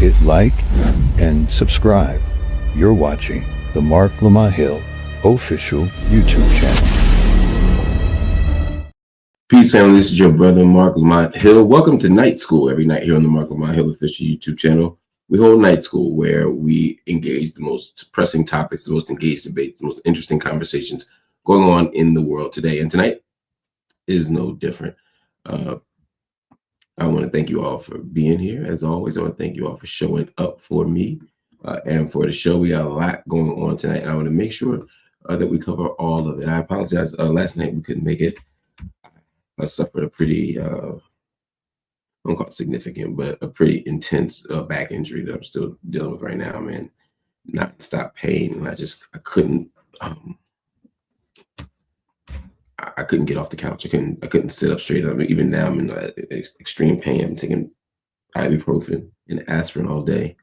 hit like, and subscribe. You're watching the Marc Lamont Hill official YouTube channel. Peace, family. This is your brother, Marc Lamont Hill. Welcome to Night School every night here on the Marc Lamont Hill official YouTube channel. We hold night school where we engage the most pressing topics, the most engaged debates, the most interesting conversations going on in the world today. And tonight is no different. I want to thank you all for being here. As always, I want to thank you all for showing up for me and for the show. We got a lot going on tonight, and I want to make sure that we cover all of it. I apologize. Last night we couldn't make it. I suffered a pretty, I don't call it significant, but a pretty intense back injury that I'm still dealing with right now, man. Non-stop pain, and I couldn't. I couldn't get off the couch. I couldn't sit up straight. I mean, even now I'm in extreme pain. I'm taking ibuprofen and aspirin all day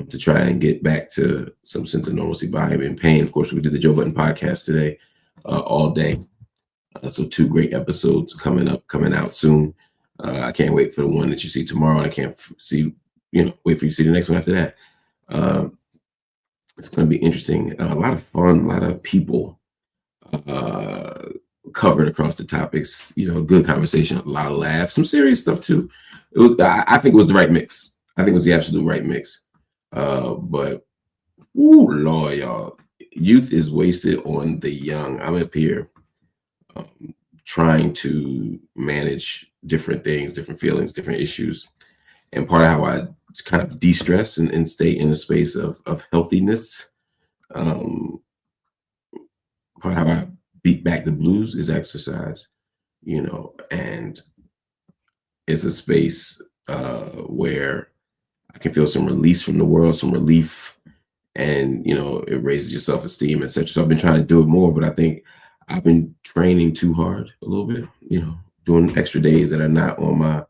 to try and get back to some sense of normalcy. But I'm in pain. Of course, we did the Joe Budden podcast today all day. So 2 great episodes coming out soon. I can't wait for the one that you see tomorrow, and I can't wait for you to see the next one after that. It's going to be interesting. A lot of fun, a lot of people covered across the topics. Good conversation, a lot of laughs, some serious stuff too. I think it was the right mix. I think it was the absolute right mix. But ooh, Lord, y'all, youth is wasted on the young. I'm up here trying to manage different things, different feelings, different issues. And part of how I kind of de-stress and stay in a space of healthiness, part of how I beat back the blues is exercise, and it's a space where I can feel some release from the world, some relief, and, it raises your self-esteem, etc. So I've been trying to do it more, but I think I've been training too hard a little bit, doing extra days that are not on my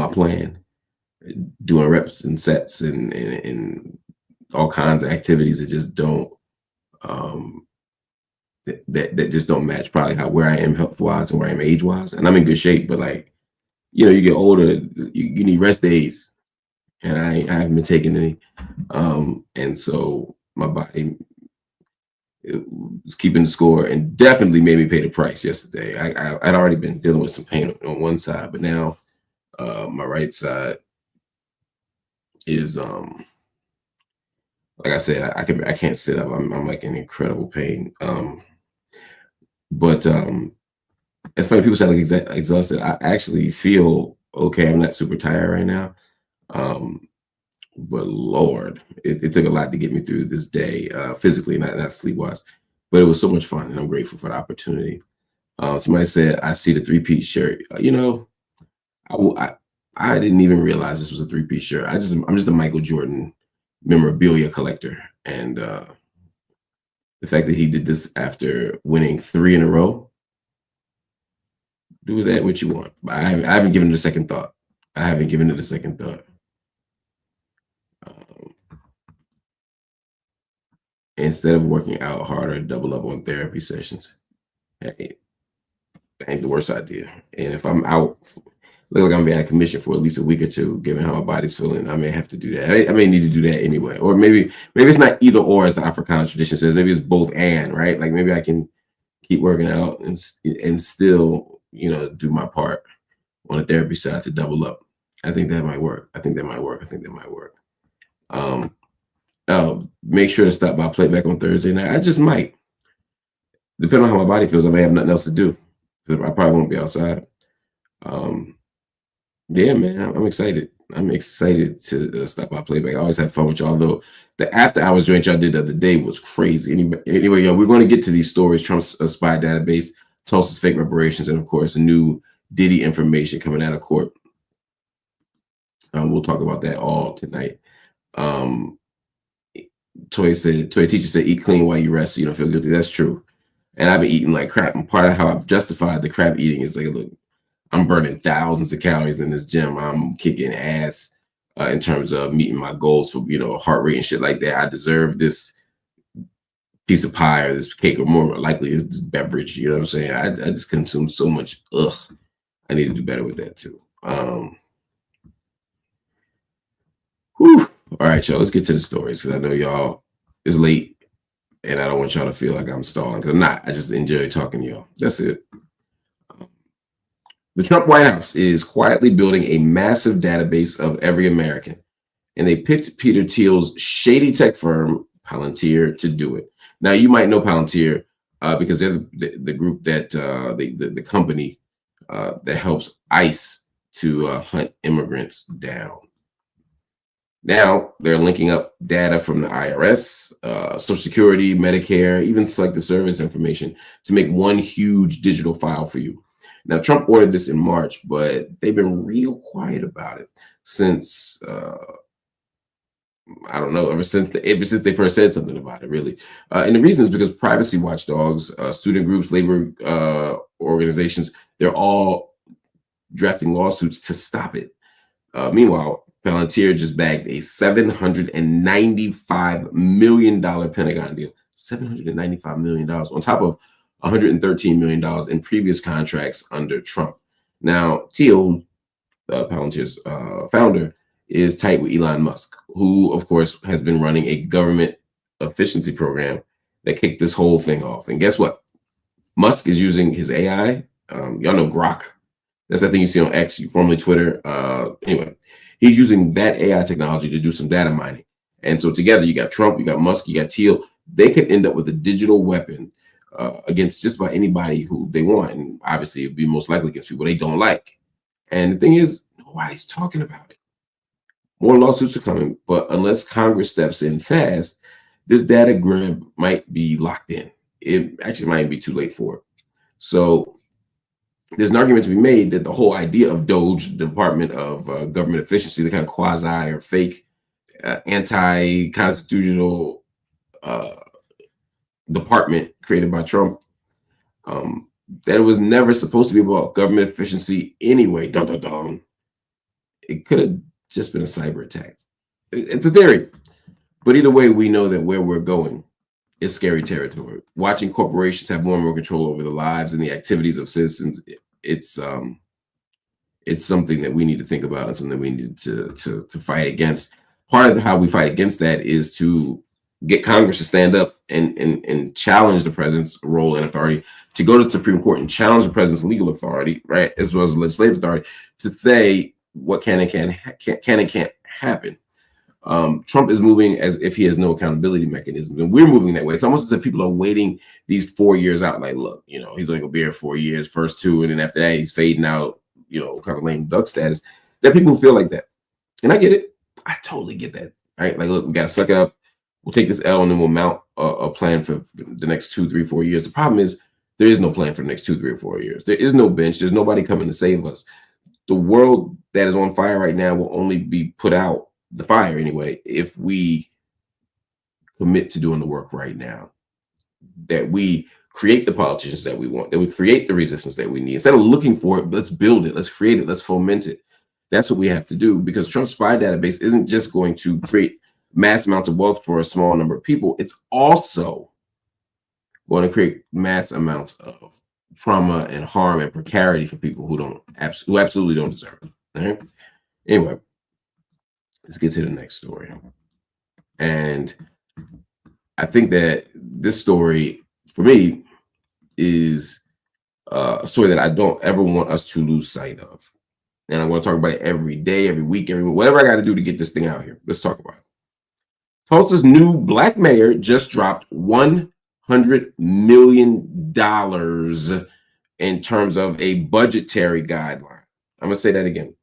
plan, doing reps and sets and all kinds of activities that just don't that just don't match probably where I am health wise and where I am age wise. And I'm in good shape, but you get older, you need rest days, and I haven't been taking any, and so my body, it was keeping the score and definitely made me pay the price yesterday. I'd already been dealing with some pain on one side, but now my right side is like I said, I can't sit up. I'm like in incredible pain. But it's funny, people say exhausted. I actually feel okay. I'm not super tired right now. But Lord, it took a lot to get me through this day, physically, not sleep wise. But it was so much fun, and I'm grateful for the opportunity. Somebody said, "I see the 3-piece shirt." I didn't even realize this was a 3-piece shirt. I'm just a Michael Jordan memorabilia collector, and the fact that he did this after winning 3 in a row, do with that what you want. I haven't given it a second thought. Instead of working out harder, double up on therapy sessions. Hey, that ain't the worst idea. And if I'm out, look like I'm gonna be out of commission for at least a week or 2, given how my body's feeling, I may have to do that. I may need to do that anyway. Or maybe it's not either or, as the Afrikaans tradition says. Maybe it's both and, right? Like maybe I can keep working out and still, do my part on the therapy side to double up. I think that might work. Make sure to stop by Playback on Thursday night. I just might. Depending on how my body feels, I may have nothing else to do, because I probably won't be outside. Yeah, man, I'm excited. I'm excited to stop by Playback. I always have fun with y'all, though. The after hours joint y'all did the other day was crazy. Anyway, we're going to get to these stories: Trump's spy database, Tulsa's fake reparations, and of course, a new Diddy information coming out of court. We'll talk about that all tonight. Toy teacher said, "Eat clean while you rest so you don't feel guilty." That's true. And I've been eating like crap. And part of how I've justified the crap eating is like, look, I'm burning thousands of calories in this gym. I'm kicking ass in terms of meeting my goals for, heart rate and shit like that. I deserve this piece of pie or this cake, or more likely it's this beverage. You know what I'm saying? I just consume so much. I need to do better with that too. Whew. All right, y'all. Let's get to the stories because I know y'all is late, and I don't want y'all to feel like I'm stalling because I'm not. I just enjoy talking to y'all. That's it. The Trump White House is quietly building a massive database of every American, and they picked Peter Thiel's shady tech firm, Palantir, to do it. Now, you might know Palantir because they're the group that the company that helps ICE to hunt immigrants down. Now they're linking up data from the IRS, Social Security, Medicare, even selective service information to make one huge digital file for you. Now, Trump ordered this in March, but they've been real quiet about it since I don't know, ever since they first said something about it, really. And the reason is because privacy watchdogs, student groups, labor organizations, they're all drafting lawsuits to stop it. Meanwhile, Palantir just bagged a $795 million Pentagon deal. $795 million on top of $113 million in previous contracts under Trump. Now, Thiel, Palantir's founder, is tight with Elon Musk, who, of course, has been running a government efficiency program that kicked this whole thing off. And guess what? Musk is using his AI. Y'all know Grok. That's that thing you see on X, formerly Twitter. Anyway, he's using that AI technology to do some data mining. And so together, you got Trump, you got Musk, you got Thiel. They could end up with a digital weapon against just about anybody who they want. And obviously, it'd be most likely against people they don't like. And the thing is, nobody's talking about it. More lawsuits are coming, but unless Congress steps in fast, this data grab might be locked in. It actually might be too late for it. So there's an argument to be made that the whole idea of DOGE, the Department of Government Efficiency, the kind of quasi or fake anti-constitutional department created by Trump, that it was never supposed to be about government efficiency anyway. Dun, dun, dun. It could have just been a cyber attack. It's a theory. But either way, we know that where we're going is scary territory. Watching corporations have more and more control over the lives and the activities of citizens, it's something that we need to think about and something we need to fight against. Part of how we fight against that is to get Congress to stand up and challenge the president's role and authority, to go to the Supreme Court and challenge the president's legal authority, right, as well as legislative authority, to say what can and can't happen. Trump is moving as if he has no accountability mechanisms, and we're moving that way. It's almost as if people are waiting these 4 years out. Like, look, he's only gonna be here 4 years, first 2, and then after that, he's fading out. Kind of lame duck status. There are people who feel like that, and I get it. I totally get that. Right? Like, look, we gotta suck it up. We'll take this L, and then we'll mount a plan for the next 2, 3, 4 years. The problem is there is no plan for the next 2, 3, or 4 years. There is no bench. There's nobody coming to save us. The world that is on fire right now will only be put out, the fire anyway, if we commit to doing the work right now. That we create the politicians that we want, that we create the resistance that we need. Instead of looking for it, let's build it, let's create it, let's foment it. That's what we have to do, because Trump's spy database isn't just going to create mass amounts of wealth for a small number of people. It's also going to create mass amounts of trauma and harm and precarity for people who absolutely don't deserve it. Right? Anyway, let's get to the next story. And I think that this story, for me, is a story that I don't ever want us to lose sight of. And I'm going to talk about it every day, every week, whatever I got to do to get this thing out here. Let's talk about it. Tulsa's new black mayor just dropped $100 million in terms of a budgetary guideline. I'm going to say that again.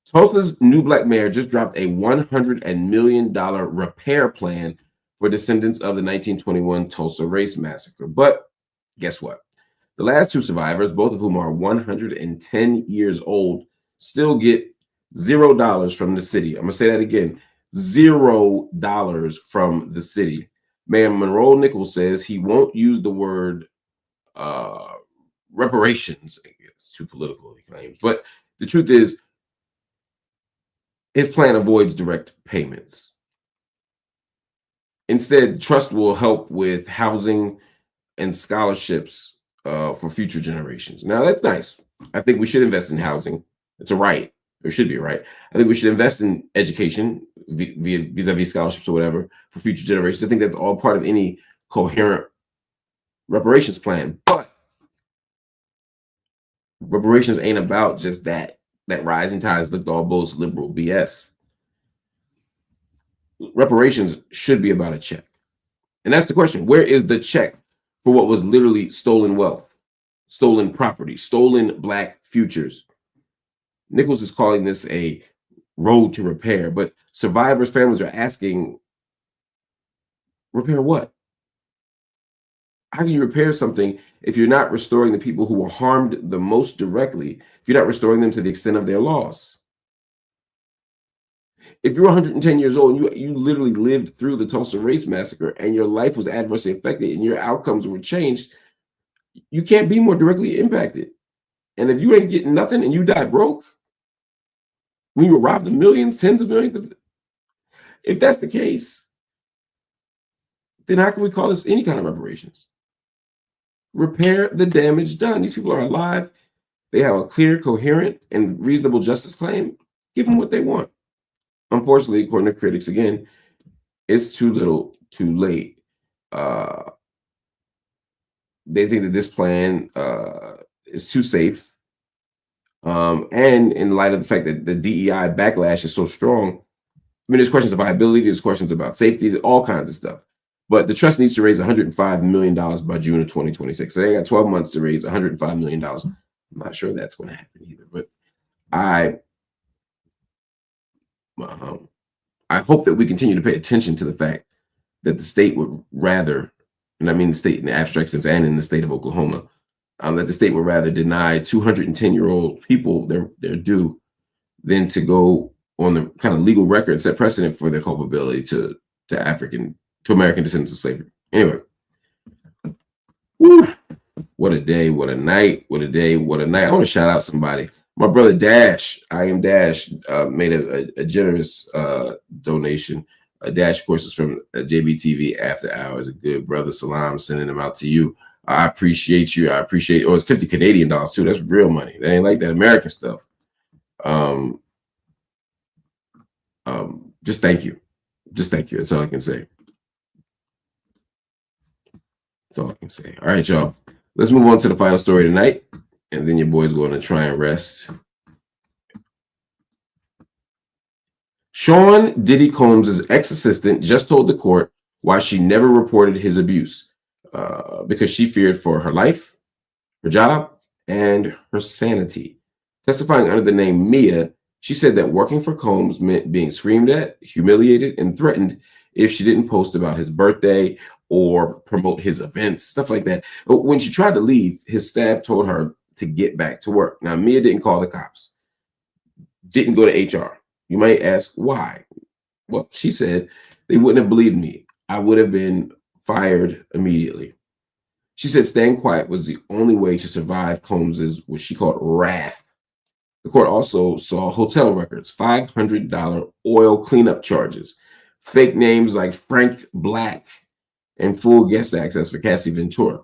Tulsa's new black mayor just dropped a $100 million repair plan for descendants of the 1921 Tulsa race massacre. But guess what? The last 2 survivors, both of whom are 110 years old, still get $0 from the city. I'm going to say that again. $0 from the city. Mayor Monroe Nichols says he won't use the word reparations. It's too political, he claims. But the truth is, his plan avoids direct payments. Instead, the trust will help with housing and scholarships for future generations. Now, that's nice. I think we should invest in housing. It's a right. There should be a right. I think we should invest in education vis-a-vis scholarships or whatever for future generations. I think that's all part of any coherent reparations plan. But reparations ain't about just that rising tides lift all boats liberal BS. Reparations should be about a check. And that's the question. Where is the check for what was literally stolen wealth, stolen property, stolen Black futures? Nichols is calling this a road to repair, but survivors' families are asking, repair what? How can you repair something if you're not restoring the people who were harmed the most directly, if you're not restoring them to the extent of their loss? If you're 110 years old and you literally lived through the Tulsa race massacre and your life was adversely affected and your outcomes were changed, you can't be more directly impacted. And if you ain't getting nothing and you die broke, when you were robbed of millions, tens of millions, if that's the case, then how can we call this any kind of reparations? Repair the damage done. These people are alive. They have a clear, coherent, and reasonable justice claim. Give them what they want. Unfortunately, according to critics, again, it's too little, too late. They think that this plan is too safe. And in light of the fact that the DEI backlash is so strong, I mean, there's questions of viability, there's questions about safety, all kinds of stuff. But the trust needs to raise $105 million by June of 2026. So they got 12 months to raise $105 million. I'm not sure that's going to happen either. But I hope that we continue to pay attention to the fact that the state would rather, and I mean the state in the abstract sense and in the state of Oklahoma, that the state would rather deny 210-year-old people their due than to go on the kind of legal record and set precedent for their culpability to American descendants of slavery. Anyway, whew, what a day, what a night, what a day, what a night. I want to shout out somebody. My brother Dash, I am Dash, made a generous donation. Dash, of course, is from JBTV After Hours. A good brother. Salam, sending them out to you. I appreciate you. I appreciate. Oh, it's 50 Canadian dollars too. That's real money. That ain't like that American stuff. Just thank you. Just thank you. That's all I can say. That's all I can say. All right, y'all. Let's move on to the final story tonight, and then your boy's going to try and rest. Sean Diddy Combs' ex-assistant just told the court why she never reported his abuse, because she feared for her life, her job, and her sanity. Testifying under the name Mia, she said that working for Combs meant being screamed at, humiliated, and threatened if she didn't post about his birthday or promote his events, stuff like that. But when she tried to leave, his staff told her to get back to work. Now, Mia didn't call the cops, didn't go to HR. You might ask why. Well, she said they wouldn't have believed me. I would have been fired immediately. She said staying quiet was the only way to survive Combs's what she called wrath. The court also saw hotel records, $500 oil cleanup charges, fake names like Frank Black, and full guest access for Cassie Ventura,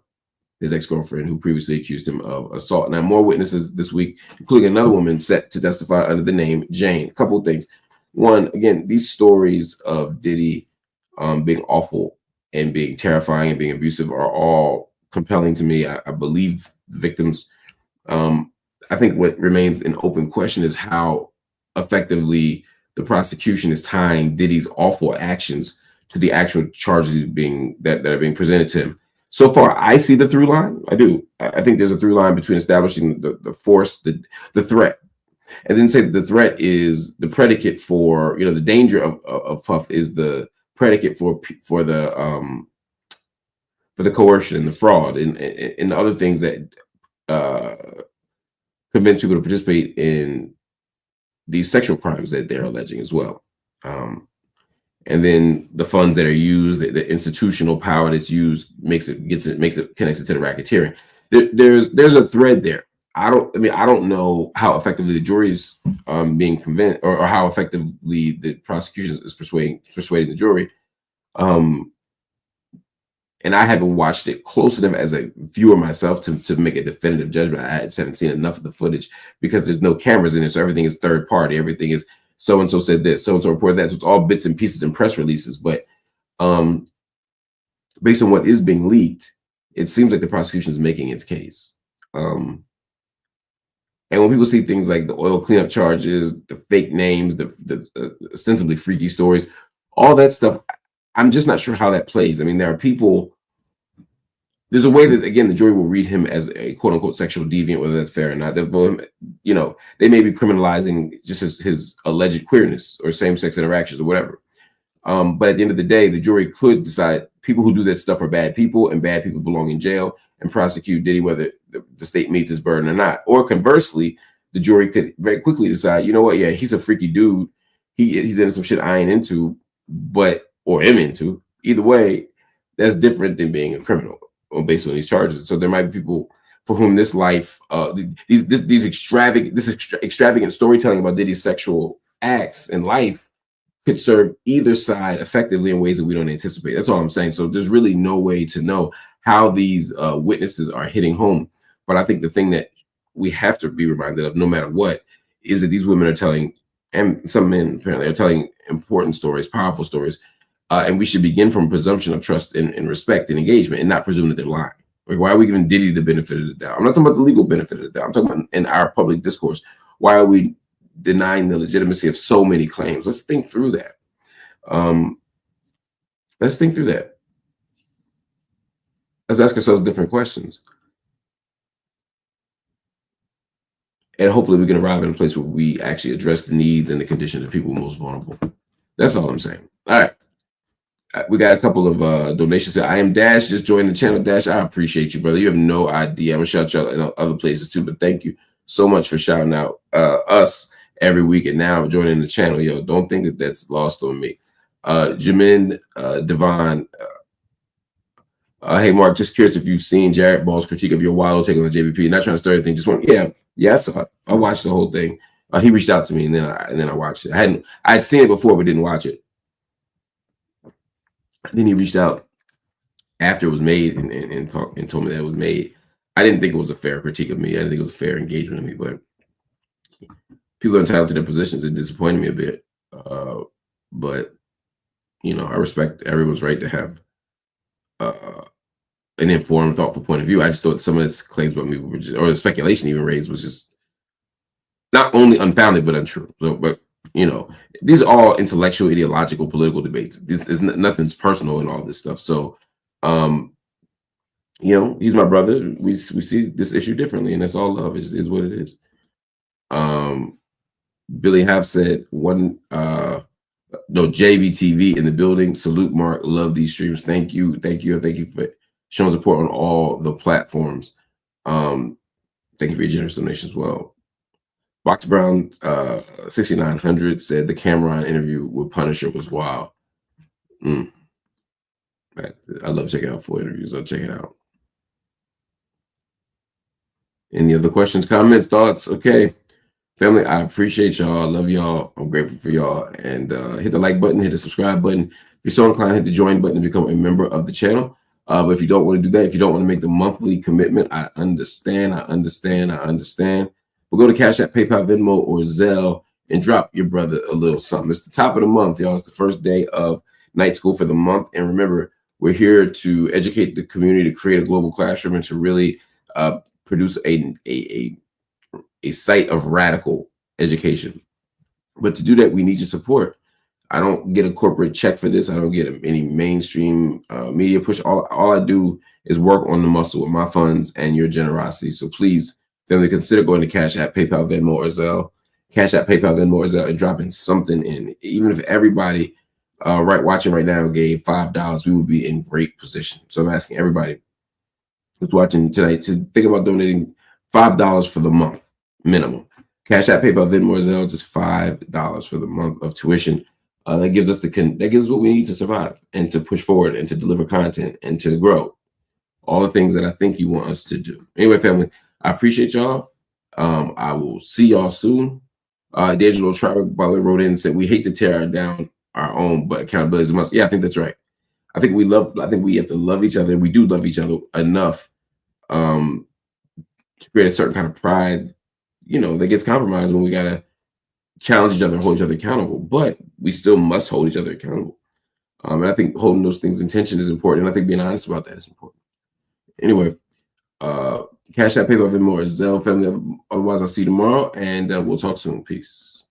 his ex-girlfriend, who previously accused him of assault. Now, more witnesses this week, including another woman set to testify under the name Jane. A couple of things. One, again, these stories of Diddy being awful and being terrifying and being abusive are all compelling to me. I believe the victims. I think what remains an open question is how effectively the prosecution is tying Diddy's awful actions to the actual charges that are being presented to him. So far, I see the through line. I do. I think there's a through line between establishing the force, the threat, and then say that the threat is the predicate for, the danger of Puff is the predicate for the coercion and the fraud and the other things that convince people to participate in these sexual crimes that they're alleging as well. And then the funds that are used, the institutional power that's used connects it to the racketeering. There's a thread there. I don't know how effectively the jury's being convinced, or how effectively the prosecution is persuading the jury. and I haven't watched it close enough as a viewer myself to make a definitive judgment. I just haven't seen enough of the footage because there's no cameras in it, so everything is third party. Everything is so and so said this, so and so reported that. So it's all bits and pieces and press releases. But based on what is being leaked, it seems like the prosecution is making its case. And when people see things like the oil cleanup charges, the fake names, the ostensibly freaky stories, all that stuff, I'm just not sure how that plays. I mean, there are people. There's a way that, again, the jury will read him as a quote unquote sexual deviant, whether that's fair or not. You know, they may be criminalizing just his alleged queerness or same-sex interactions or whatever. But at the end of the day, the jury could decide people who do that stuff are bad people and bad people belong in jail and prosecute Diddy, whether the state meets his burden or not. Or conversely, the jury could very quickly decide, you know what, yeah, he's a freaky dude. He's into some shit I ain't into, or am into. Either way, that's different than being a criminal based on these charges. So there might be people for whom this life, these extravagant storytelling about Diddy's sexual acts in life could serve either side effectively in ways that we don't anticipate. That's all I'm saying. So there's really no way to know how these witnesses are hitting home. But I think the thing that we have to be reminded of, no matter what, is that these women are telling, and some men apparently are telling important stories, powerful stories, and we should begin from a presumption of trust and respect and engagement and not presume that they're lying. Like, why are we giving Diddy the benefit of the doubt? I'm not talking about the legal benefit of the doubt. I'm talking about in our public discourse. Why are we denying the legitimacy of so many claims? Let's think through that. Let's think through that. Let's ask ourselves different questions. And hopefully we can arrive in a place where we actually address the needs and the conditions of people most vulnerable. That's all I'm saying. All right. We got a couple of donations here. I am Dash, just joined the channel. Dash, I appreciate you, brother. You have no idea. I'm going to shout you out in other places too, but thank you so much for shouting out us every week and now joining the channel. Yo, don't think that that's lost on me. Jamin Devon. Hey, Mark, just curious if you've seen Jared Ball's critique of your Wallow take on the JBP. Not trying to start anything. Just want, I saw it. I watched the whole thing. He reached out to me and then I watched it. I'd seen it before, but didn't watch it. Then he reached out after it was made and told me that it was made. I didn't think it was a fair critique of me. I didn't think it was a fair engagement of me, but people are entitled to their positions. It disappointed me a bit. But, you know, I respect everyone's right to have an informed, thoughtful point of view. I just thought some of his claims about me were just, or the speculation even raised was just not only unfounded, but untrue. So, but, you know, these are all intellectual, ideological, political debates. This is nothing's personal in all this stuff. So, you know, he's my brother. We see this issue differently, and that's all love is what it is. Billy Half said JBTV in the building. Salute, Mark. Love these streams. Thank you for showing support on all the platforms. Thank you for your generous donation as well. Box Brown 6900 said the Cameron interview with Punisher was wild. I love checking out full interviews. I'll check it out. Any other questions, comments, thoughts? Okay. Family, I appreciate y'all. I love y'all. I'm grateful for y'all. And hit the like button, hit the subscribe button. If you're so inclined, hit the join button to become a member of the channel. But if you don't want to do that, if you don't want to make the monthly commitment, I understand. But go to Cash App, PayPal, Venmo, or Zelle and drop your brother a little something. It's the top of the month, y'all. It's the first day of night school for the month. And remember, we're here to educate the community, to create a global classroom, and to really produce a site of radical education. But to do that, we need your support. I don't get a corporate check for this. I don't get any mainstream media push. All I do is work on the muscle with my funds and your generosity. So please, family, consider going to Cash App, PayPal, Venmo, or Zelle. Cash App, PayPal, Venmo, or Zelle, and dropping something in. Even if everybody watching right now gave $5, we would be in great position. So I'm asking everybody who's watching tonight to think about donating $5 for the month minimum. Cash App, PayPal, Venmo, or Zelle, just $5 for the month of tuition. That gives us what we need to survive and to push forward and to deliver content and to grow. All the things that I think you want us to do. Anyway, family, I appreciate y'all. I will see y'all soon. Digital Tribe, by the way, wrote in and said, we hate to tear down our own, but accountability is a must. Yeah, I think that's right. I think we have to love each other. We do love each other enough to create a certain kind of pride, that gets compromised when we gotta challenge each other and hold each other accountable. But we still must hold each other accountable. And I think holding those things in tension is important. And I think being honest about that is important. Anyway, Cash App, PayPal, Venmo, or Zelle, family. Otherwise, I'll see you tomorrow, and we'll talk soon. Peace.